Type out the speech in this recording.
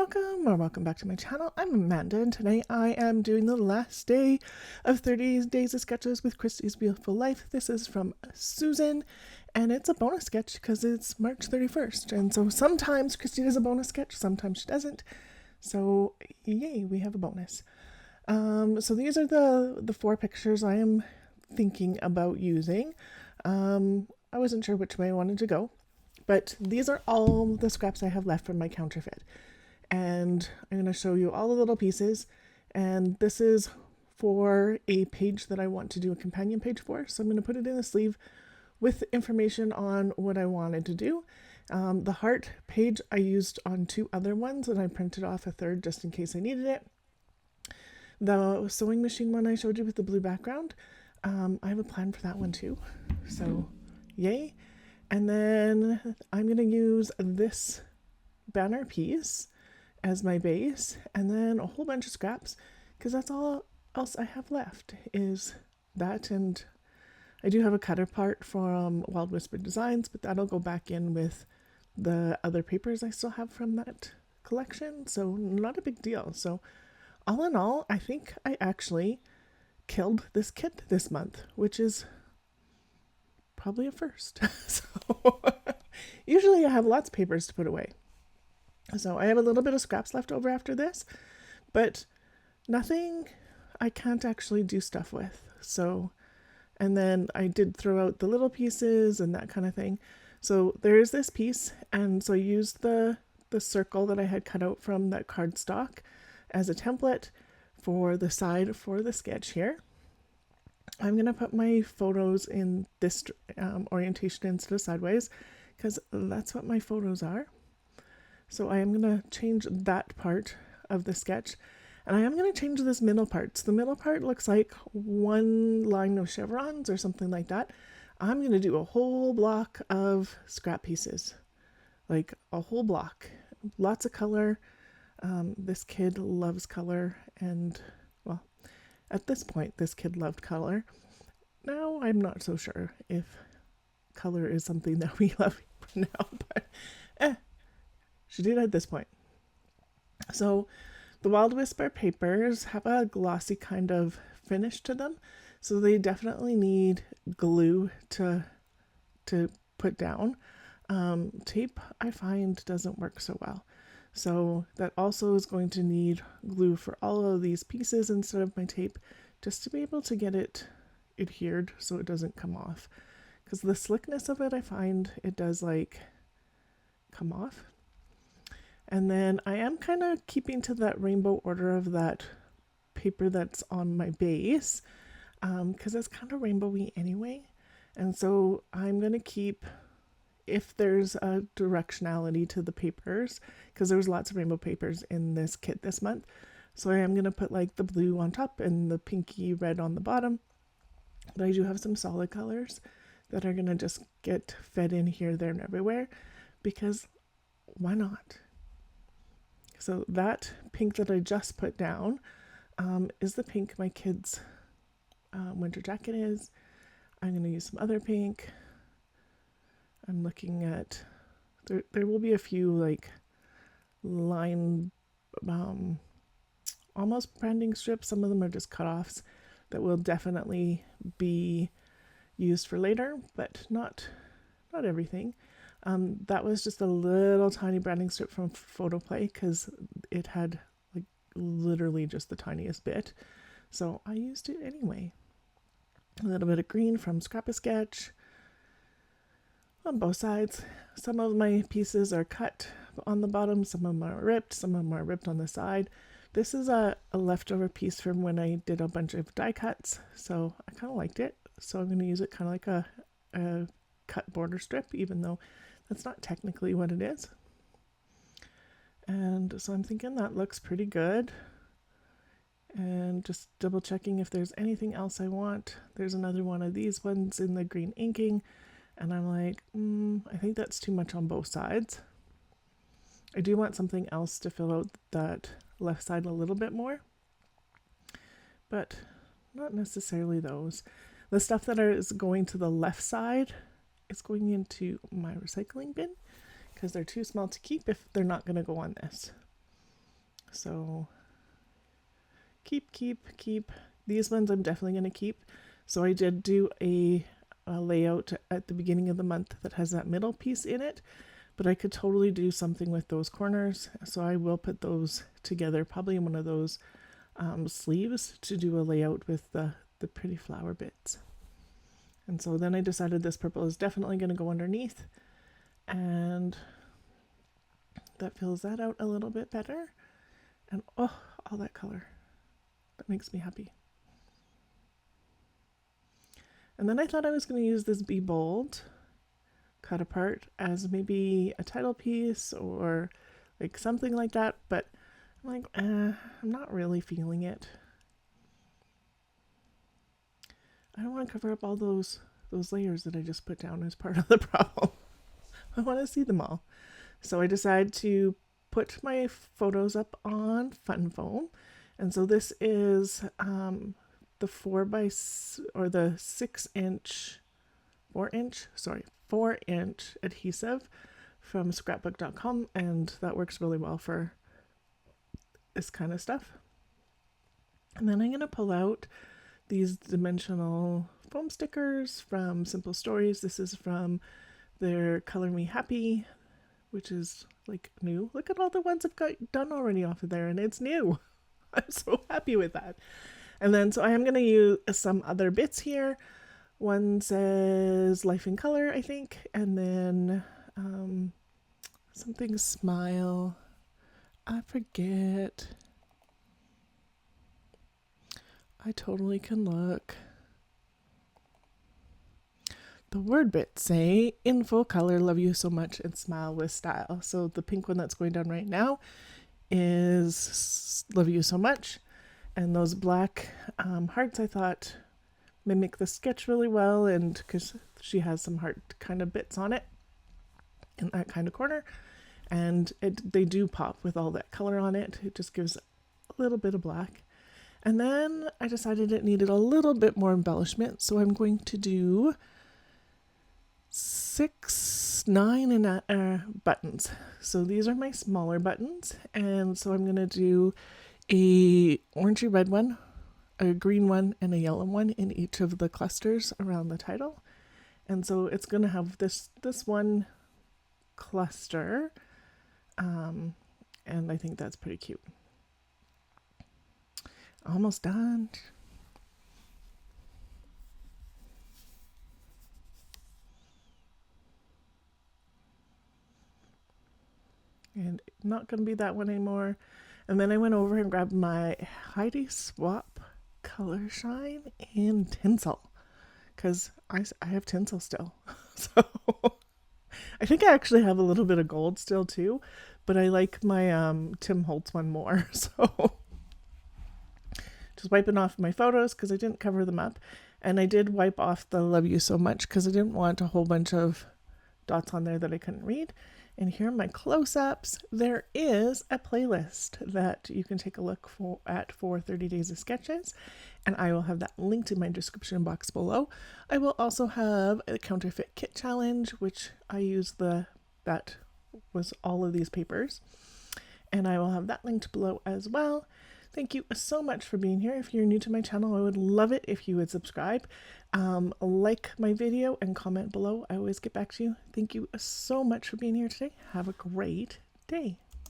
Welcome or welcome back to my channel. I'm Amanda and today I am doing the last day of 30 Days of Sketches with Christy's Beautiful Life. This is from Susan and it's a bonus sketch because it's March 31st. And so sometimes Christy does a bonus sketch, sometimes she doesn't. So yay, we have a bonus. So these are the four pictures I am thinking about using. I wasn't sure which way I wanted to go, but these are all the scraps I have left from my counterfeit. And I'm going to show you all the little pieces, and this is for a page that I want to do a companion page for, so I'm going to put it in a sleeve with information on what I wanted to do. The heart page I used on two other ones, and I printed off a third just in case I needed it. The sewing machine one I showed you with the blue background, I have a plan for that one too, so yay. And then I'm going to use this banner piece as my base, and then a whole bunch of scraps, because that's all else I have left is that. And I do have a cutter part from Wild Whisper Designs, but that'll go back in with the other papers I still have from that collection, so not a big deal. So all in all, I think I actually killed this kit this month, which is probably a first. So usually I have lots of papers to put away. So I have a little bit of scraps left over after this, but nothing I can't actually do stuff with. So, and then I did throw out the little pieces and that kind of thing. So there's this piece, and so I used the circle that I had cut out from that cardstock as a template for the side for the sketch here. I'm going to put my photos in this orientation instead of sideways, because that's what my photos are. So I am going to change that part of the sketch, and I am going to change this middle part. So the middle part looks like one line of chevrons or something like that. I'm going to do a whole block of scrap pieces, like a whole block, lots of color. This kid loves color, and well, at this point, this kid loved color. Now I'm not so sure if color is something that we love now, but she did at this point. So the Wild Whisper papers have a glossy kind of finish to them, so they definitely need glue to put down. Tape I find doesn't work so well, so that also is going to need glue for all of these pieces instead of my tape, just to be able to get it adhered so it doesn't come off, because the slickness of it, I find it does like come off. And then I am kind of keeping to that rainbow order of that paper that's on my base, because it's kind of rainbowy anyway. And so I'm going to keep, if there's a directionality to the papers, because there was lots of rainbow papers in this kit this month. So I am going to put like the blue on top and the pinky red on the bottom. But I do have some solid colors that are going to just get fed in here, there, and everywhere, because why not? So that pink that I just put down is the pink my kid's winter jacket is. I'm going to use some other pink. I'm looking at, there will be a few like line, almost branding strips. Some of them are just cut-offs that will definitely be used for later, but not everything. That was just a little tiny branding strip from Photoplay because it had like literally just the tiniest bit. So I used it anyway. A little bit of green from Scrap-A-Sketch on both sides. Some of my pieces are cut on the bottom, some of them are ripped, some of them are ripped on the side. This is a leftover piece from when I did a bunch of die cuts, so I kind of liked it. So I'm going to use it kind of like a cut border strip, even though that's not technically what it is. And so I'm thinking that looks pretty good. And just double checking if there's anything else I want. There's another one of these ones in the green inking, and I'm like, I think that's too much on both sides. I do want something else to fill out that left side a little bit more, but not necessarily those. The stuff that is going to the left side is going into my recycling bin because they're too small to keep if they're not going to go on this. So keep. These ones I'm definitely going to keep. So I did do a layout at the beginning of the month that has that middle piece in it, but I could totally do something with those corners. So I will put those together, probably in one of those sleeves, to do a layout with the pretty flower bits. And so then I decided this purple is definitely going to go underneath, and that fills that out a little bit better. And oh, all that color, that makes me happy. And then I thought I was going to use this Be Bold cut apart as maybe a title piece or like something like that, but I'm like, I'm not really feeling it. I don't want to cover up all those layers that I just put down as part of the problem. I want to see them all. So I decided to put my photos up on Fun Foam. And so this is the 4-inch adhesive from scrapbook.com, and that works really well for this kind of stuff. And then I'm going to pull out these dimensional foam stickers from Simple Stories. This is from their Color Me Happy, which is like new. Look at all the ones I've got done already off of there, and it's new. I'm so happy with that. And then so I am going to use some other bits here. One says Life in Color, I think, and then something Smile. I forget. I totally can look. The word bits say in full color, love you so much, and smile with style. So the pink one that's going down right now is love you so much. And those black hearts I thought mimic the sketch really well, and because she has some heart kind of bits on it in that kind of corner, and they do pop with all that color on it. It just gives a little bit of black. And then I decided it needed a little bit more embellishment, so I'm going to do 9 buttons. So these are my smaller buttons, and so I'm going to do a orangey red one, a green one, and a yellow one in each of the clusters around the title. And so it's going to have this one cluster, and I think that's pretty cute. Almost done. And not going to be that one anymore. And then I went over and grabbed my Heidi Swap Color Shine in tinsel, because I have tinsel still. So I think I actually have a little bit of gold still too, but I like my Tim Holtz one more. So just wiping off my photos because I didn't cover them up. And I did wipe off the love you so much because I didn't want a whole bunch of dots on there that I couldn't read. And here are my close-ups. There is a playlist that you can take a look at for 30 Days of Sketches, and I will have that linked in my description box below. I will also have a Counterfeit Kit Challenge, which I used that was all of these papers, and I will have that linked below as well. Thank you so much for being here. If you're new to my channel, I would love it if you would subscribe, like my video, and comment below. I always get back to you. Thank you so much for being here today. Have a great day.